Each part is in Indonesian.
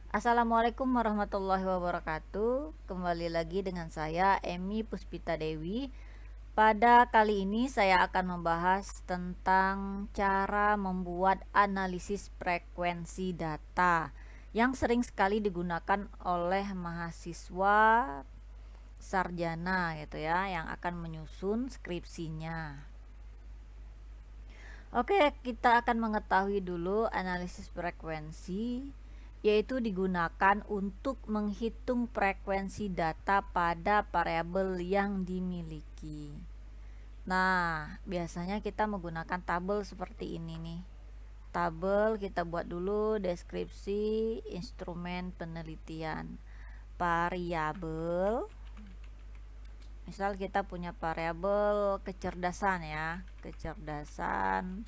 Assalamualaikum warahmatullahi wabarakatuh. Kembali lagi dengan saya Emi Puspita Dewi. Pada kali ini saya akan membahas tentang cara membuat analisis frekuensi data yang sering sekali digunakan oleh mahasiswa sarjana gitu ya, yang akan menyusun skripsinya. Oke, kita akan mengetahui dulu analisis frekuensi, yaitu digunakan untuk menghitung frekuensi data pada variabel yang dimiliki. Nah, biasanya kita menggunakan tabel seperti ini nih. Tabel kita buat dulu deskripsi instrumen penelitian. Variabel, misal kita punya variabel kecerdasan ya, kecerdasan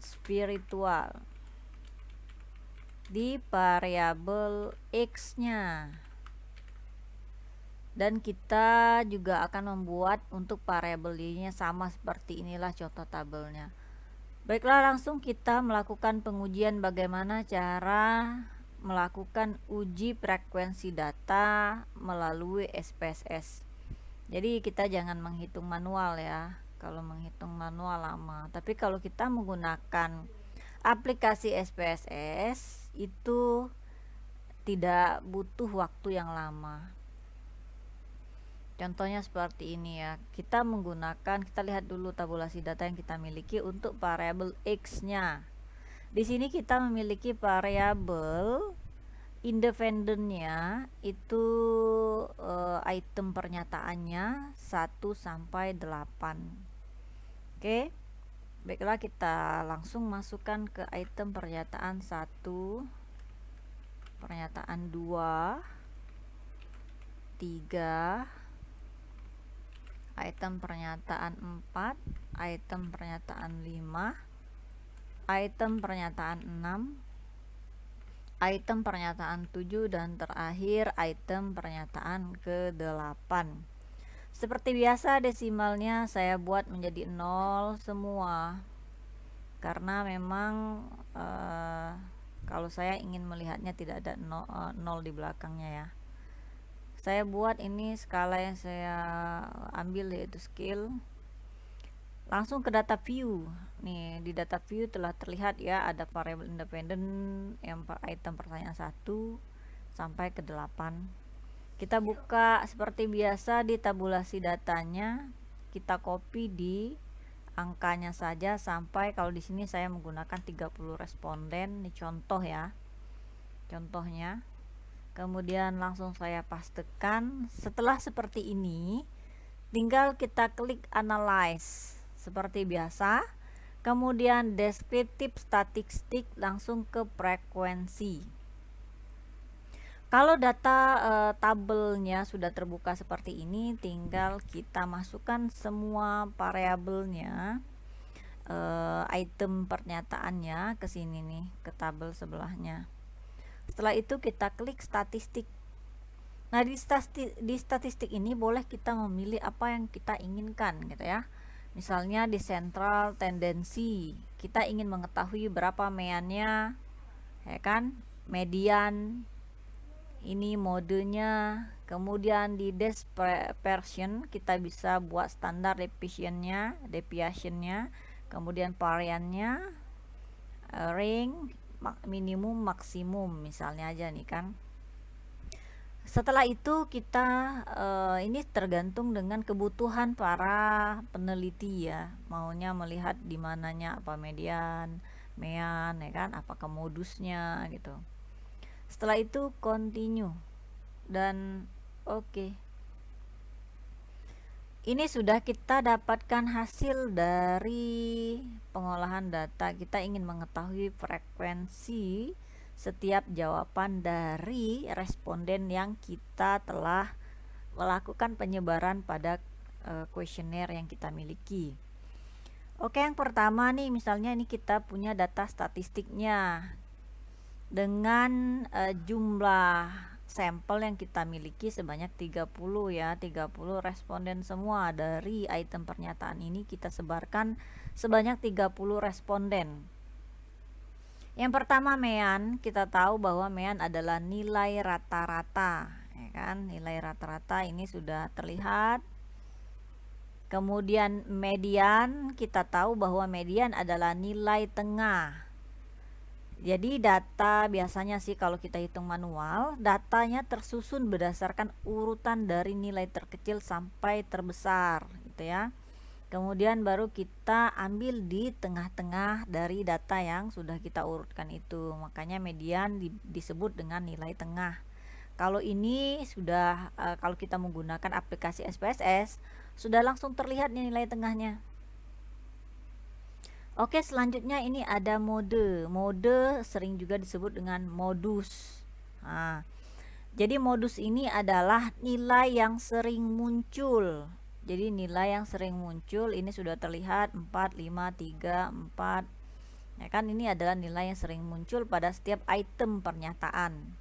spiritual di variabel x-nya, dan kita juga akan membuat untuk variabel y-nya sama seperti inilah contoh tabelnya. Baiklah, langsung kita melakukan pengujian bagaimana cara melakukan uji frekuensi data melalui SPSS. Jadi kita jangan menghitung manual ya, kalau menghitung manual lama. Tapi kalau kita menggunakan aplikasi SPSS itu tidak butuh waktu yang lama. Contohnya seperti ini ya. Kita lihat dulu tabulasi data yang kita miliki untuk variabel x-nya. Di sini kita memiliki variabel independennya itu item pernyataannya 1 sampai 8. Oke. Baiklah, kita langsung masukkan ke item pernyataan 1, pernyataan 2, 3, item pernyataan 4, item pernyataan 5, item pernyataan 6, item pernyataan 7, dan terakhir item pernyataan ke-8. Seperti biasa desimalnya saya buat menjadi 0 semua, karena memang kalau saya ingin melihatnya tidak ada 0 di belakangnya ya. Saya buat ini skala yang saya ambil yaitu scale. Langsung ke data view. Nih, di data view telah terlihat ya ada variabel independen yang item pertanyaan 1 sampai ke 8. Kita buka seperti biasa di tabulasi datanya, kita copy di angkanya saja sampai, kalau di sini saya menggunakan 30 responden, ini contoh ya. Contohnya. Kemudian langsung saya pastekan. Setelah seperti ini, tinggal kita klik analyze seperti biasa. Kemudian deskriptif statistik, langsung ke frekuensi. Kalau data tabelnya sudah terbuka seperti ini, tinggal kita masukkan semua variabelnya, item pernyataannya ke sini nih, ke tabel sebelahnya. Setelah itu kita klik statistik. Nah, di statistik ini boleh kita memilih apa yang kita inginkan gitu ya. Misalnya di central tendency, kita ingin mengetahui berapa meannya, ya kan, median, ini modenya. Kemudian di dispersion kita bisa buat standar deviationnya, kemudian variannya, range, minimum, maksimum misalnya aja nih kan. Setelah itu kita ini tergantung dengan kebutuhan para peneliti ya, maunya melihat di mananya, apa median, mean ya kan, apakah modusnya gitu. Setelah itu continue dan oke. Ini sudah kita dapatkan hasil dari pengolahan data. Kita ingin mengetahui frekuensi setiap jawaban dari responden yang kita telah melakukan penyebaran pada kuesioner yang kita miliki. Oke, yang pertama nih, misalnya ini kita punya data statistiknya dengan jumlah sampel yang kita miliki sebanyak 30 ya, 30 responden semua. Dari item pernyataan ini kita sebarkan sebanyak 30 responden. Yang pertama mean, kita tahu bahwa mean adalah nilai rata-rata, ya kan? Nilai rata-rata ini sudah terlihat. Kemudian median, kita tahu bahwa median adalah nilai tengah. Jadi data biasanya sih kalau kita hitung manual, datanya tersusun berdasarkan urutan dari nilai terkecil sampai terbesar, gitu ya. Kemudian baru kita ambil di tengah-tengah dari data yang sudah kita urutkan itu. Makanya median disebut dengan nilai tengah. Kalau ini sudah kalau kita menggunakan aplikasi SPSS sudah langsung terlihat nilai tengahnya. Oke, selanjutnya ini ada mode. Mode sering juga disebut dengan modus. Nah, jadi modus ini adalah nilai yang sering muncul. Jadi nilai yang sering muncul ini sudah terlihat 4, 5, 3, 4. Ya kan, ini adalah nilai yang sering muncul pada setiap item pernyataan.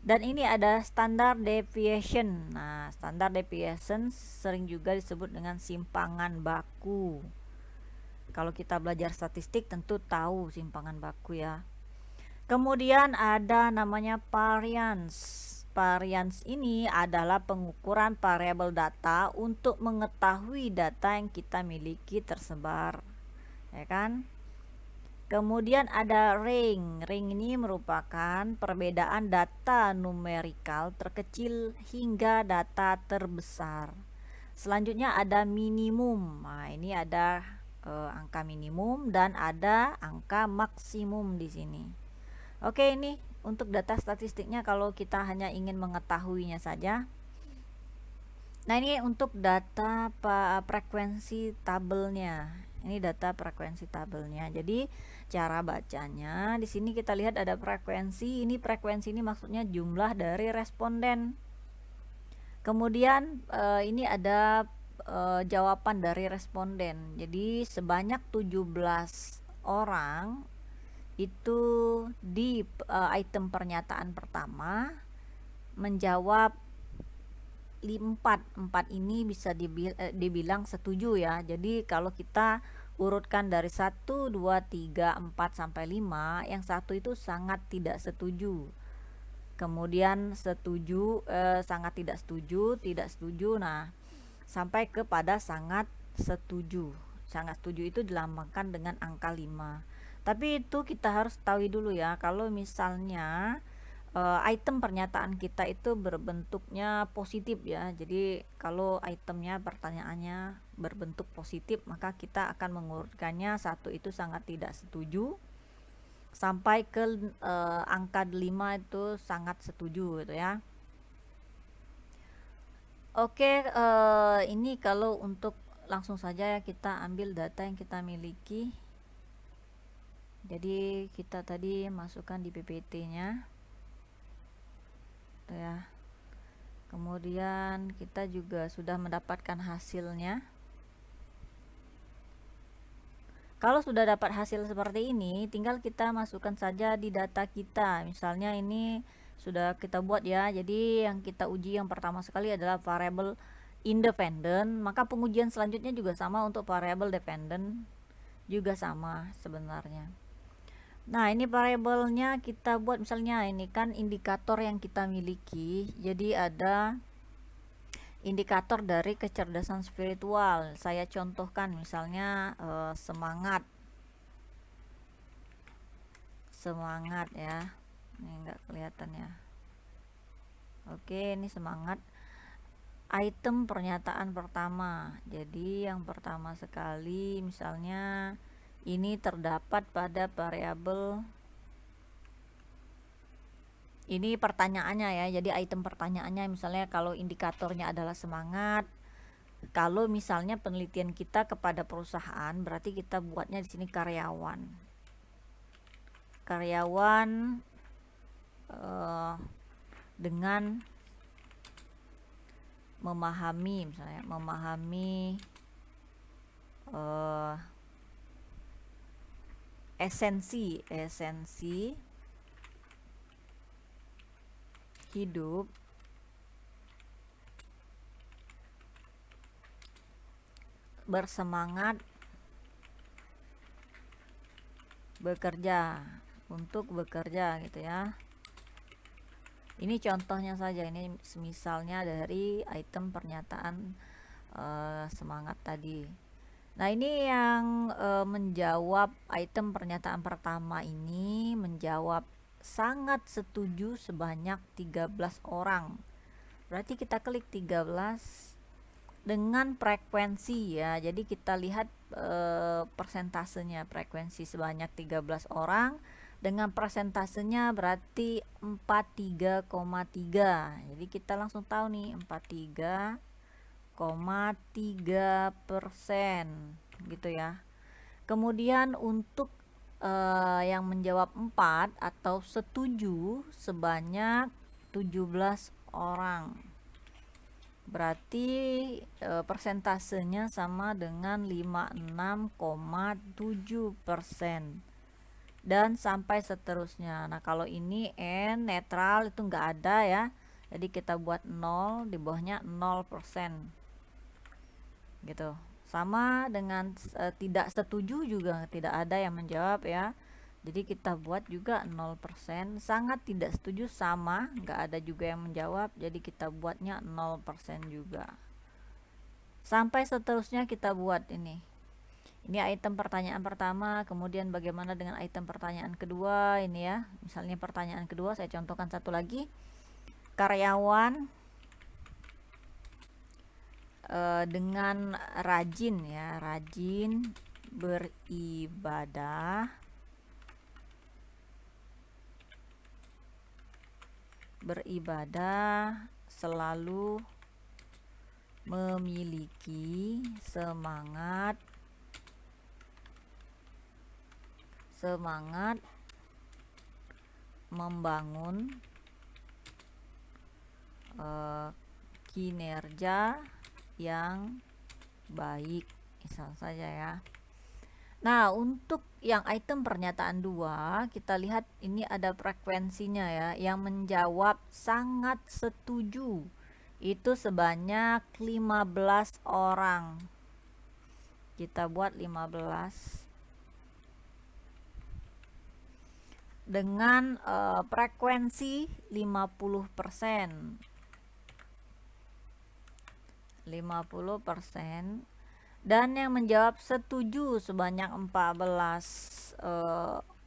Dan ini ada standard deviation. Nah, standard deviation sering juga disebut dengan simpangan baku. Kalau kita belajar statistik tentu tahu simpangan baku ya. Kemudian ada namanya variance. Variance ini adalah pengukuran variabel data untuk mengetahui data yang kita miliki tersebar, ya kan? Kemudian ada ring. Ring ini merupakan perbedaan data numerikal terkecil hingga data terbesar. Selanjutnya ada minimum. Nah, ini ada angka minimum dan ada angka maksimum di sini. Oke, ini untuk data statistiknya kalau kita hanya ingin mengetahuinya saja. Nah, ini untuk data frekuensi tabelnya. Ini data frekuensi tabelnya. Jadi cara bacanya di sini kita lihat ada frekuensi. Ini frekuensi ini maksudnya jumlah dari responden. Kemudian ini ada jawaban dari responden. Jadi sebanyak 17 orang itu di item pernyataan pertama menjawab 4 ini bisa dibilang setuju ya. Jadi kalau kita urutkan dari 1, 2, 3, 4 sampai 5, yang satu itu sangat tidak setuju. Kemudian setuju, sangat tidak setuju. Nah, sampai kepada sangat setuju. Sangat setuju itu dilambangkan dengan angka 5. Tapi itu kita harus tahu dulu ya, kalau misalnya item pernyataan kita itu berbentuknya positif ya. Jadi kalau itemnya pertanyaannya berbentuk positif, maka kita akan mengurutkannya satu itu sangat tidak setuju sampai ke angka 5 itu sangat setuju gitu ya. Oke, ini kalau untuk langsung saja ya kita ambil data yang kita miliki. Jadi kita tadi masukkan di PPT-nya. Ya. Kemudian kita juga sudah mendapatkan hasilnya. Kalau sudah dapat hasil seperti ini, tinggal kita masukkan saja di data kita. Misalnya ini sudah kita buat ya. Jadi yang kita uji yang pertama sekali adalah variabel independent, maka pengujian selanjutnya juga sama untuk variabel dependent, juga sama sebenarnya. Nah, ini variabelnya kita buat misalnya ini kan indikator yang kita miliki. Jadi ada indikator dari kecerdasan spiritual. Saya contohkan misalnya semangat ya. Ini enggak kelihatan ya. Oke, ini semangat. Item pernyataan pertama. Jadi yang pertama sekali misalnya ini terdapat pada variabel, ini pertanyaannya ya. Jadi item pertanyaannya misalnya kalau indikatornya adalah semangat, kalau misalnya penelitian kita kepada perusahaan, berarti kita buatnya di sini karyawan dengan memahami, misalnya memahami esensi hidup bersemangat bekerja. untuk bekerja gitu ya. Ini contohnya saja, ini misalnya dari item pernyataan semangat tadi. Nah, ini yang menjawab item pernyataan pertama ini menjawab sangat setuju sebanyak 13 orang. Berarti kita klik 13 dengan frekuensi ya. Jadi kita lihat persentasenya, frekuensi sebanyak 13 orang dengan persentasenya berarti 43,3. Jadi kita langsung tahu nih 43,3% gitu ya. Kemudian untuk yang menjawab 4 atau setuju sebanyak 17 orang. Berarti persentasenya sama dengan 56,7%. Dan sampai seterusnya. Nah, kalau ini N netral itu enggak ada ya. Jadi kita buat 0, di bawahnya 0%. Gitu. Sama dengan tidak setuju juga tidak ada yang menjawab ya. Jadi kita buat juga 0%. Sangat tidak setuju sama, enggak ada juga yang menjawab. Jadi kita buatnya 0% juga. Sampai seterusnya kita buat ini. Ini item pertanyaan pertama, kemudian bagaimana dengan item pertanyaan kedua ini ya. Misalnya pertanyaan kedua saya contohkan satu lagi. Karyawan dengan rajin ya, rajin beribadah selalu memiliki semangat membangun kinerja yang baik, misal saja ya. Nah, untuk yang item pernyataan 2 kita lihat ini ada frekuensinya ya. Yang menjawab sangat setuju itu sebanyak 15 orang. Kita buat 15 dengan frekuensi 50%. 50%. Dan yang menjawab setuju sebanyak 14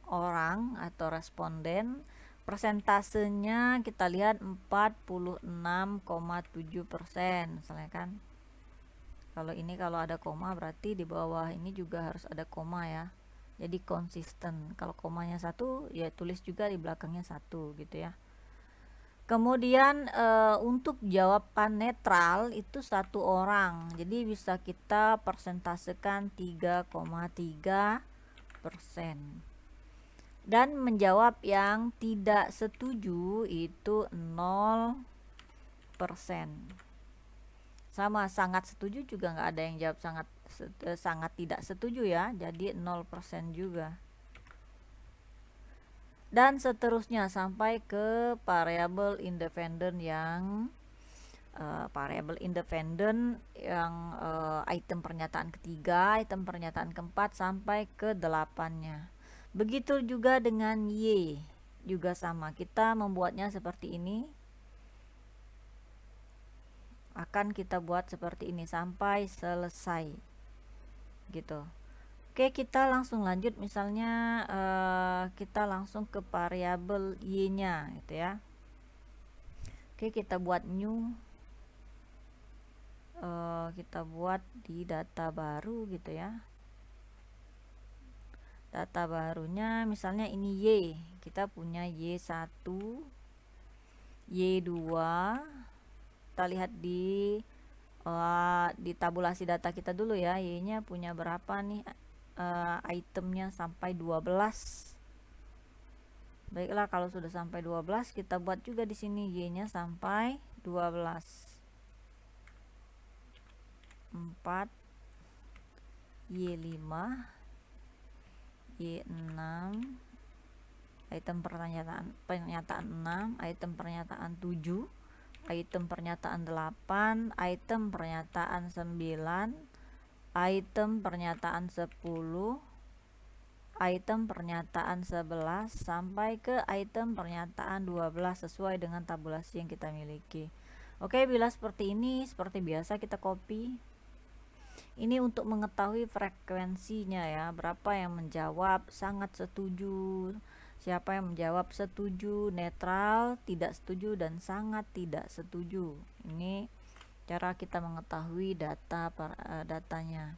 orang atau responden. Persentasenya kita lihat 46,7%, misalnya kan. Kalau ini kalau ada koma berarti di bawah ini juga harus ada koma ya. Jadi konsisten. Kalau komanya 1 ya tulis juga di belakangnya 1 gitu ya. Kemudian untuk jawaban netral itu 1 orang. Jadi bisa kita persentasekan 3,3%. Dan menjawab yang tidak setuju itu 0%. Sama sangat setuju juga nggak ada yang jawab sangat tidak setuju ya. Jadi 0% juga. Dan seterusnya sampai ke variabel independen yang item pernyataan ketiga, item pernyataan keempat sampai ke 8-nya. Begitu juga dengan Y, juga sama. Kita membuatnya seperti ini. Akan kita buat seperti ini sampai selesai. Gitu. Oke, kita langsung lanjut. Misalnya kita langsung ke variabel Y-nya gitu ya. Oke, kita buat new. Kita buat di data baru gitu ya. Data barunya misalnya ini Y. Kita punya Y1, Y2. Kita lihat di tabulasi data kita dulu ya. Y-nya punya berapa nih? Itemnya sampai 12. Baiklah, kalau sudah sampai 12 kita buat juga di sini Y-nya sampai 12. 4, Y5, Y6, item pernyataan 6, item pernyataan 7, item pernyataan 8, item pernyataan 9, item pernyataan 10, item pernyataan 11 sampai ke item pernyataan 12 sesuai dengan tabulasi yang kita miliki. Oke, bila seperti ini, seperti biasa kita copy. Ini untuk mengetahui frekuensinya ya, berapa yang menjawab sangat setuju, siapa yang menjawab setuju, netral, tidak setuju, dan sangat tidak setuju. Ini cara kita mengetahui datanya.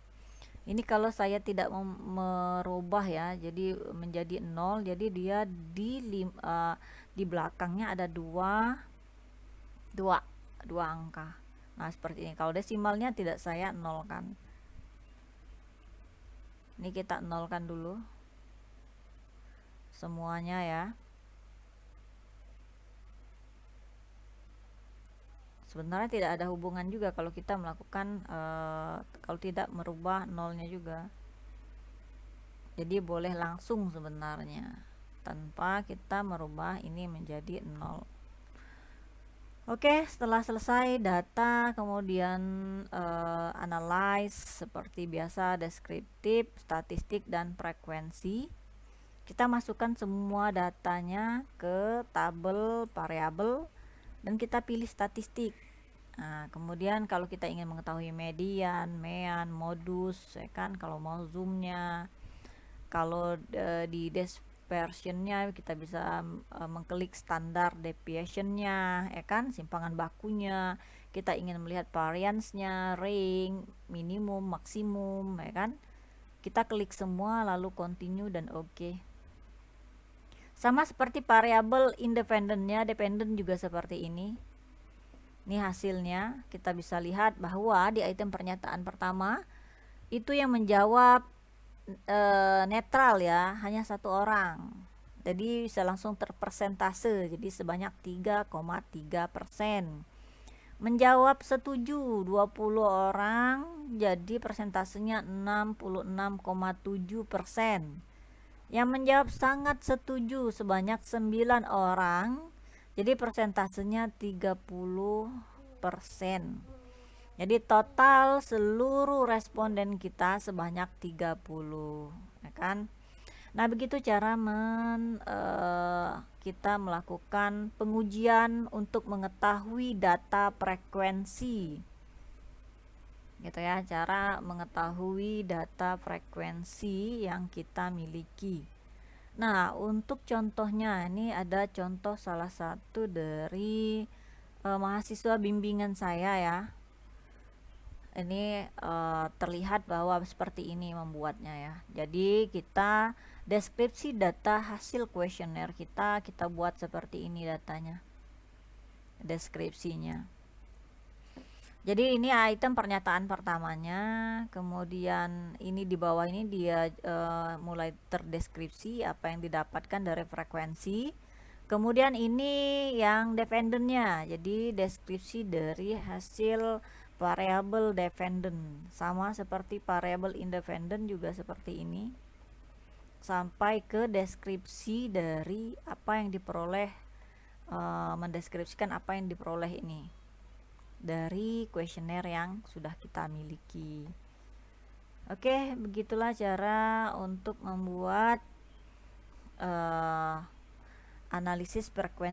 Ini kalau saya tidak merubah ya, jadi menjadi 0, jadi dia di belakangnya ada dua angka. Nah, seperti ini. Kalau desimalnya tidak saya nolkan. Ini kita nolkan dulu semuanya ya. Sebenarnya tidak ada hubungan juga kalau kita melakukan kalau tidak merubah nolnya juga. Jadi boleh langsung sebenarnya tanpa kita merubah ini menjadi 0. Oke, setelah selesai data, kemudian analyze seperti biasa, deskriptif, statistik, dan frekuensi. Kita masukkan semua datanya ke tabel variabel dan kita pilih statistik. Nah, kemudian kalau kita ingin mengetahui median, mean, modus, ya kan, kalau mau zoomnya, kalau di dispersionnya kita bisa mengklik standar deviationnya, ya kan, simpangan bakunya. Kita ingin melihat variance-nya, range, minimum, maksimum, ya kan. Kita klik semua lalu continue dan oke. Sama seperti variabel independennya, dependent juga seperti ini. Ini hasilnya, kita bisa lihat bahwa di item pernyataan pertama itu yang menjawab netral ya, hanya 1 orang. Jadi bisa langsung terpersentase, jadi sebanyak 3,3%. Menjawab setuju 20 orang, jadi persentasenya 66,7%. Yang menjawab sangat setuju sebanyak 9 orang, jadi persentasenya 30%. Jadi total seluruh responden kita sebanyak 30, ya kan? Nah, begitu cara kita melakukan pengujian untuk mengetahui data frekuensi. Gitu ya, cara mengetahui data frekuensi yang kita miliki. Nah, untuk contohnya ini ada contoh salah satu dari mahasiswa bimbingan saya ya. Ini terlihat bahwa seperti ini membuatnya ya. Jadi kita deskripsi data hasil kuesioner kita buat seperti ini datanya, deskripsinya. Jadi ini item pernyataan pertamanya, kemudian ini di bawah ini dia mulai terdeskripsi apa yang didapatkan dari frekuensi. Kemudian ini yang dependennya, jadi deskripsi dari hasil variabel dependent, sama seperti variabel independent juga seperti ini, sampai ke deskripsi dari apa yang diperoleh, mendeskripsikan apa yang diperoleh ini dari kuesioner yang sudah kita miliki. Oke, begitulah cara untuk membuat analisis frekuensi